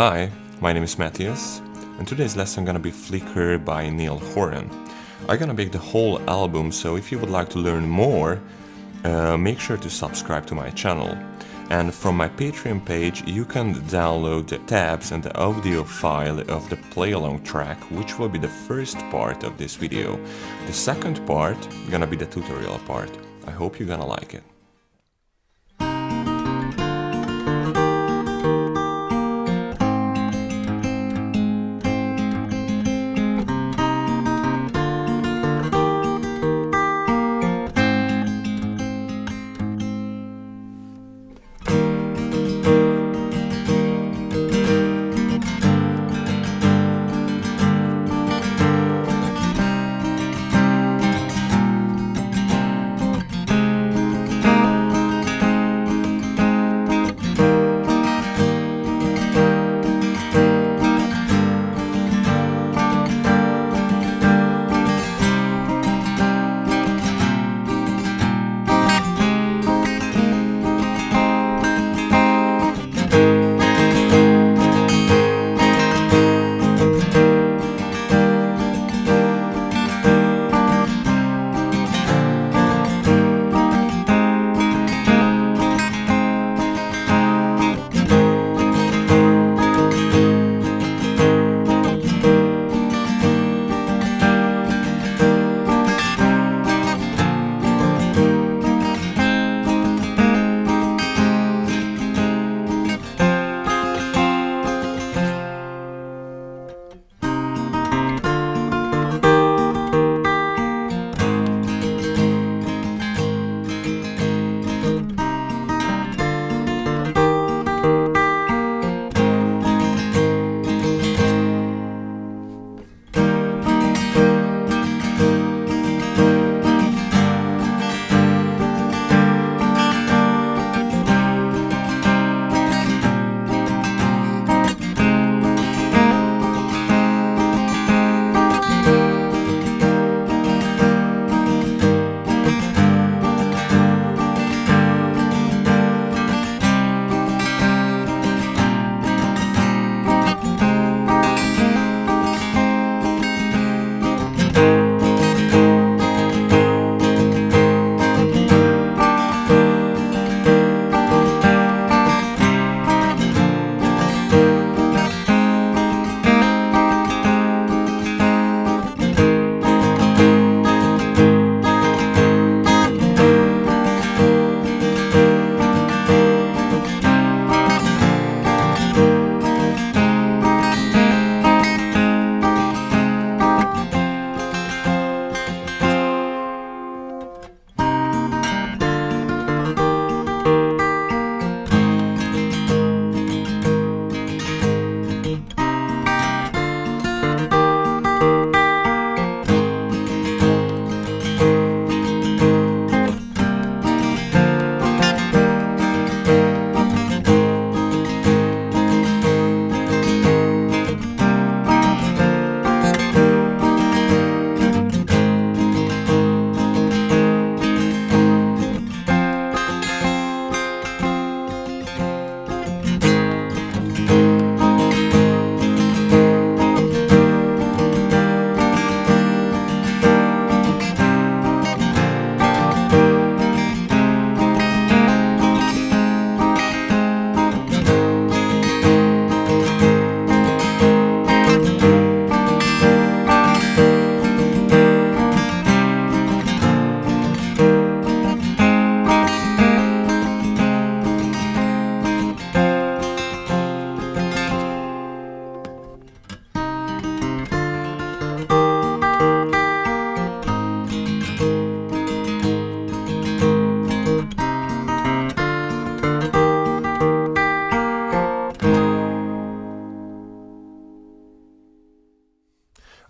Hi, my name is Matthias, and today's lesson gonna be Flicker by Neil Horan. I'm gonna make the whole album, so if you would like to learn more, make sure to subscribe to my channel. And from my Patreon page, you can download the tabs and the audio file of the play-along track, which will be the first part of this video. The second part gonna be the tutorial part. I hope you're gonna like it.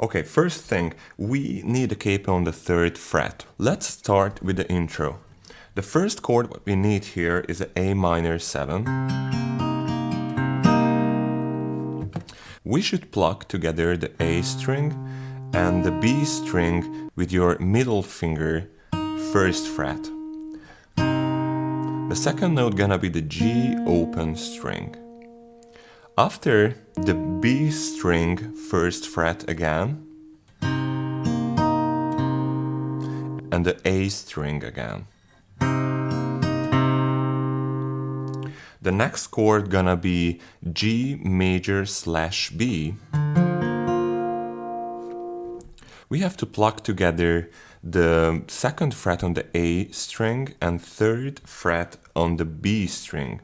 Okay, first thing, we need a capo on the 3rd fret. Let's start with the intro. The first chord what we need here is an A minor 7. We should pluck together the A string and the B string with your middle finger, 1st fret. The second note gonna be the G open string. After the B string first fret again, and the A string again. The next chord gonna be G major / B. We have to pluck together the second fret on the A string and third fret on the B string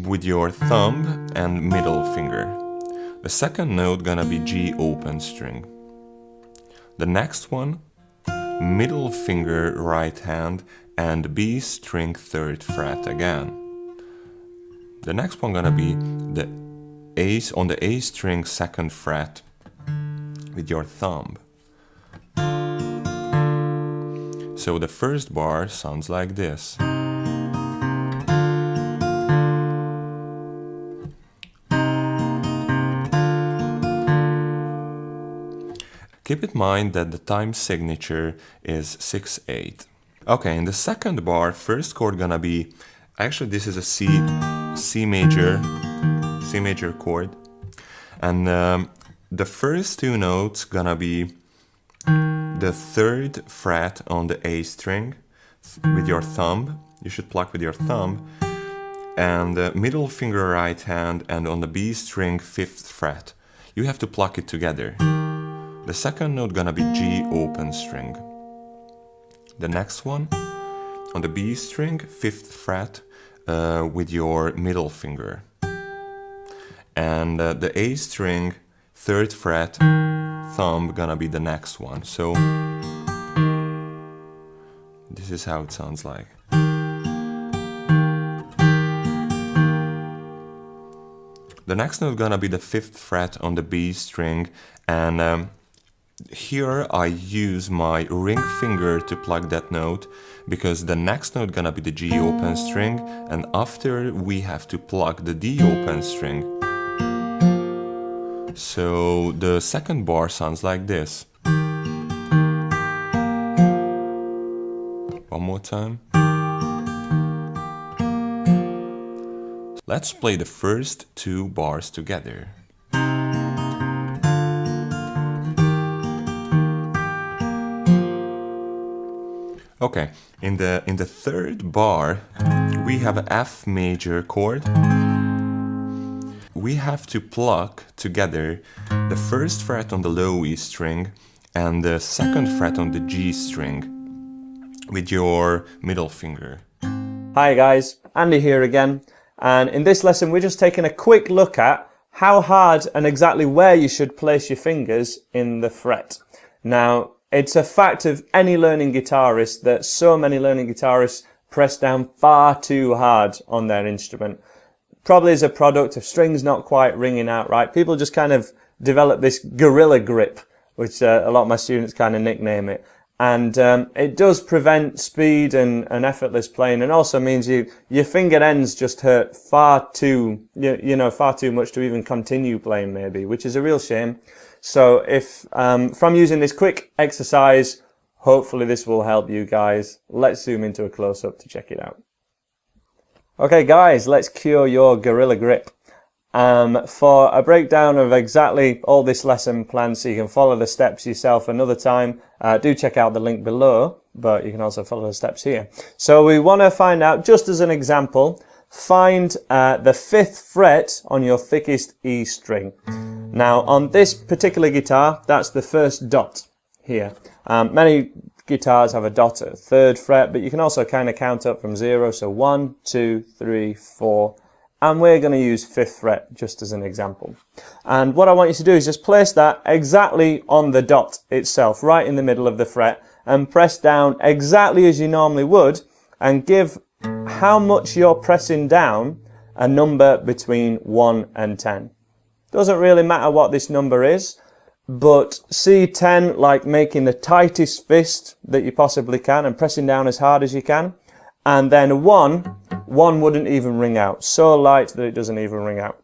with your thumb and middle finger. The second note gonna be G open string. The next one, middle finger right hand and B string third fret again. The next one gonna be the A on the A string second fret with your thumb. So the first bar sounds like this. Keep in mind that the time signature is 6/8. Okay, in the second bar, first chord gonna be, actually this is a C major chord, and the first two notes gonna be the third fret on the A string with your thumb. You should pluck with your thumb, and the middle finger right hand, and on the B string 5th fret. You have to pluck it together. The second note gonna be G open string. The next one on the B string 5th fret with your middle finger, and the A string 3rd fret thumb gonna be the next one. So this is how it sounds like. The next note gonna be the 5th fret on the B string, and here I use my ring finger to pluck that note, because the next note gonna be the G open string, and after we have to pluck the D open string. So the second bar sounds like this. One more time. Let's play the first two bars together. Okay, in the third bar we have an F major chord. We have to pluck together the first fret on the low E string and the second fret on the G string with your middle finger. Hi guys, Andy here again, and in this lesson we're just taking a quick look at how hard and exactly where you should place your fingers in the fret. Now, it's a fact of any learning guitarist that so many learning guitarists press down far too hard on their instrument. Probably as a product of strings not quite ringing out right. People just kind of develop this gorilla grip, which a lot of my students kind of nickname it. And it does prevent speed and effortless playing, and also means your finger ends just hurt far too much to even continue playing maybe, which is a real shame. So if from using this quick exercise, hopefully this will help you guys. Let's zoom into a close-up to check it out. Okay guys, let's cure your gorilla grip. For a breakdown of exactly all this lesson planned so you can follow the steps yourself another time, do check out the link below, but you can also follow the steps here. So we want to find out, just as an example, find the 5th fret on your thickest E string. Now on this particular guitar, that's the first dot here. Many guitars have a dot at 3rd fret, but you can also kind of count up from 0. So 1, 2, 3, 4, and we're going to use 5th fret just as an example. And what I want you to do is just place that exactly on the dot itself, right in the middle of the fret, and press down exactly as you normally would, and give how much you're pressing down a number between 1 and 10. Doesn't really matter what this number is, but see 10 like making the tightest fist that you possibly can and pressing down as hard as you can, and then 1 wouldn't even ring out, so light that it doesn't even ring out.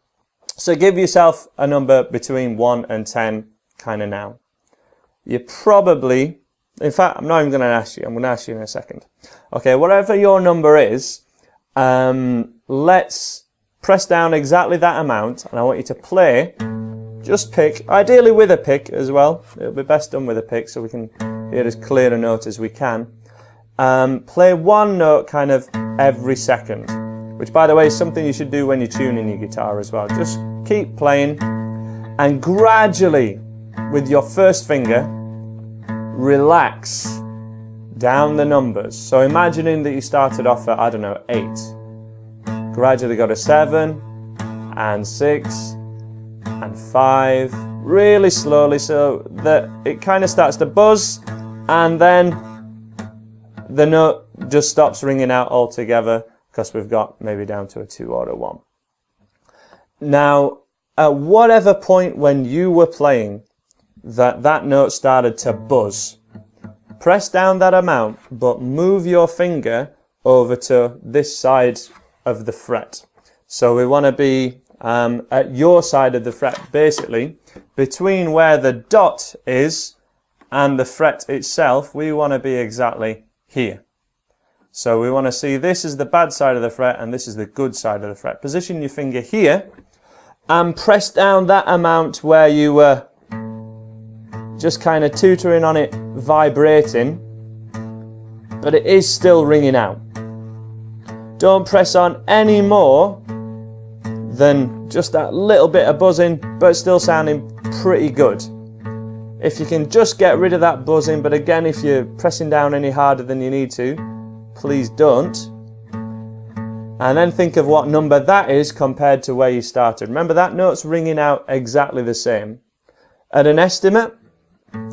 So give yourself a number between 1 and 10 kind of now. You probably, in fact, I'm not even going to ask you, I'm going to ask you in a second. Okay, whatever your number is, let's press down exactly that amount, and I want you to play. Just pick, ideally with a pick as well. It'll be best done with a pick so we can hear as clear a note as we can. Play one note kind of every second, which by the way is something you should do when you're tuning your guitar as well. Just keep playing, and gradually with your first finger relax down the numbers. So imagining that you started off at, I don't know, 8, gradually go to 7 and 6 and 5, really slowly, so that it kind of starts to buzz, and then the note just stops ringing out altogether because we've got maybe down to a 2 or a 1. Now, at whatever point when you were playing that note started to buzz, press down that amount, but move your finger over to this side of the fret. So we want to be at your side of the fret, basically between where the dot is and the fret itself. We want to be exactly here. So we want to see this is the bad side of the fret and this is the good side of the fret. Position your finger here and press down that amount where you were just kind of tutoring on it, vibrating, but it is still ringing out. Don't press on any more than just that little bit of buzzing, but still sounding pretty good. If you can just get rid of that buzzing, but again, if you're pressing down any harder than you need to, please don't. And then think of what number that is compared to where you started. Remember, that note's ringing out exactly the same. At an estimate,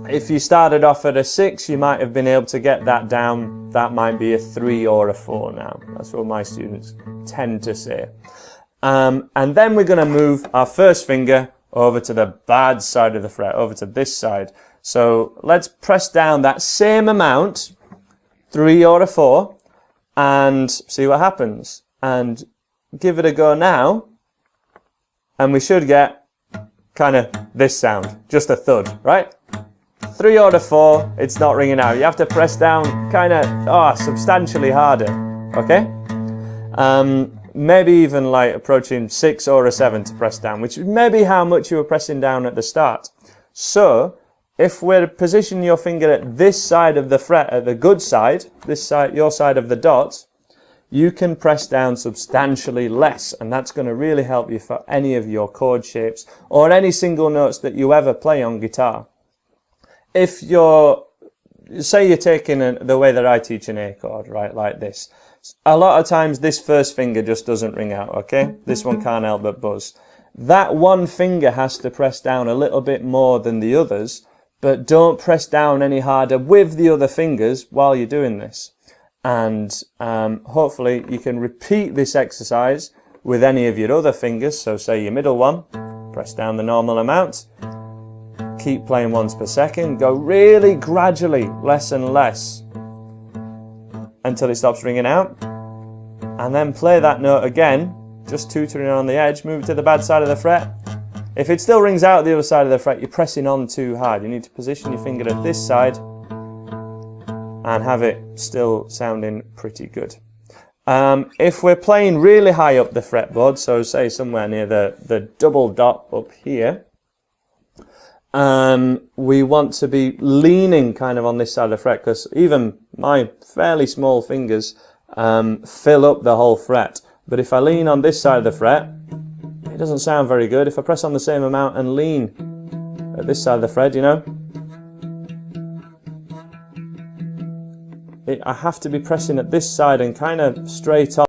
if you started off at a 6, you might have been able to get that down. That might be a 3 or a 4 now. That's what my students tend to say. And then we're going to move our first finger over to the bad side of the fret, over to this side. So let's press down that same amount, 3 or a 4, and see what happens. And give it a go now, and we should get kind of this sound, just a thud, right? 3 or a 4, it's not ringing out. You have to press down kind of substantially harder, okay? Maybe even like approaching 6 or a 7 to press down, which is maybe how much you were pressing down at the start. So if we're positioning your finger at this side of the fret, at the good side, this side, your side of the dot, you can press down substantially less, and that's going to really help you for any of your chord shapes or any single notes that you ever play on guitar. If you're, say you're taking the way that I teach an A chord, right, like this, a lot of times this first finger just doesn't ring out, okay? This one can't help but buzz. That one finger has to press down a little bit more than the others, but don't press down any harder with the other fingers while you're doing this. And hopefully you can repeat this exercise with any of your other fingers. So say your middle one, press down the normal amount, keep playing once per second, go really gradually, less and less, until it stops ringing out, and then play that note again, just tutoring on the edge, move it to the bad side of the fret. If it still rings out the other side of the fret, you're pressing on too hard. You need to position your finger at this side and have it still sounding pretty good. If we're playing really high up the fretboard, so say somewhere near the double dot up here, we want to be leaning kind of on this side of the fret, because even my fairly small fingers fill up the whole fret. But if I lean on this side of the fret, it doesn't sound very good. If I press on the same amount and lean at this side of the fret, you know, I have to be pressing at this side and kind of straight on.